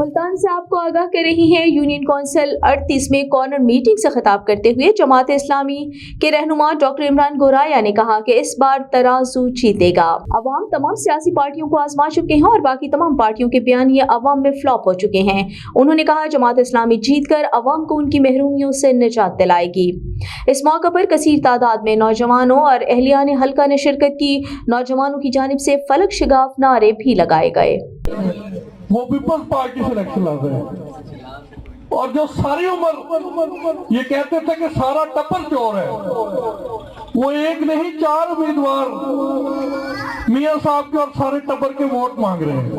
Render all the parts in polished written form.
मुल्तान से आपको आगाह कर रही हैं यूनियन कौंसिल 38 में कॉर्नर मीटिंग से खिताब करते हुए जमात इस्लामी के रहनुमा डॉक्टर इमरान गोराया ने कहा कि इस बार तराजू जीतेगा। अवाम तमाम सियासी पार्टियों को आजमा चुके हैं और बाकी तमाम पार्टियों के बयान ये अवाम में फ्लॉप हो चुके हैं। उन्होंने कहा जमात इस्लामी जीत कर अवाम को उनकी महरूमियों से निजात दिलाएगी। इस मौका पर कसीर तादाद में नौजवानों और अहलिया ने हल्का ने शिरकत की। नौजवानों की जानिब से फलक शिगाफ नारे भी लगाए गए। वो पीपल्स पार्टी से इलेक्शन लड़ रहे हैं और जो सारी उम्र ये कहते थे कि सारा टप्पर चोर है, वो एक नहीं 4 उम्मीदवार मियां साहब के और सारे टब्बर के वोट मांग रहे हैं।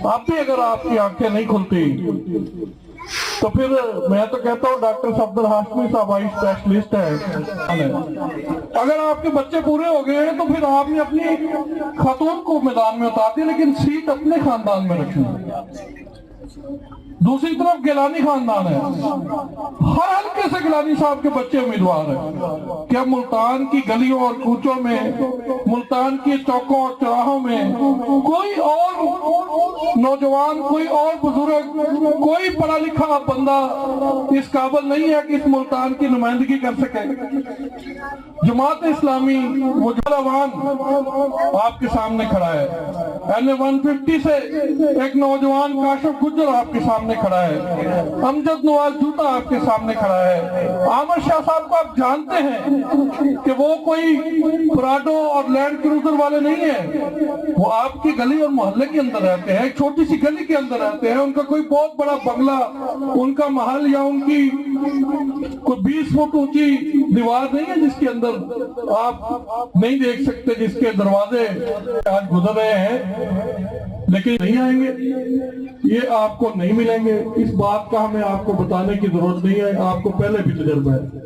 आप भी अगर आपकी आंखें नहीं खुलती तो फिर मैं तो कहता हूँ डॉक्टर सफदर हाशमी साहब आई स्पेशलिस्ट है। अगर आपके बच्चे पूरे हो गए हैं तो फिर आपने अपनी खातून को मैदान में उतार दिया, लेकिन सीट अपने खानदान में रखी। दूसरी तरफ गिलानी खानदान है, हर हल्के से गिलानी साहब के बच्चे उम्मीदवार हैं। क्या मुल्तान की गलियों और कूचों में, मुल्तान की चौकों और चौराहों में कोई और नौजवान, कोई और बुजुर्ग, कोई पढ़ा लिखा बंदा इस काबिल नहीं है कि इस मुल्तान की नुमाइंदगी कर सके? जमात इस्लामी वो जवान आपके सामने खड़ा है। NA 150 से एक नौजवान काशिफ गुज्जर आपके सामने खड़ा है। अमजद नवाज जूता आपके सामने खड़ा है। आमिर शाह साहब को आप जानते हैं कि वो कोई प्राडो और लैंड क्रूजर वाले नहीं है। वो आपकी गली और मोहल्ले के अंदर रहते हैं, एक छोटी सी गली के अंदर रहते हैं। उनका कोई बहुत बड़ा बंगला, उनका महल या उनकी कोई 20 फुट ऊंची दीवार नहीं है जिसके अंदर आप नहीं देख सकते, जिसके दरवाजे आज गुजर रहे हैं, लेकिन नहीं आएंगे, ये आपको नहीं मिलेंगे। इस बात का हमें आपको बताने की जरूरत नहीं है, आपको पहले भी तजुर्बा है।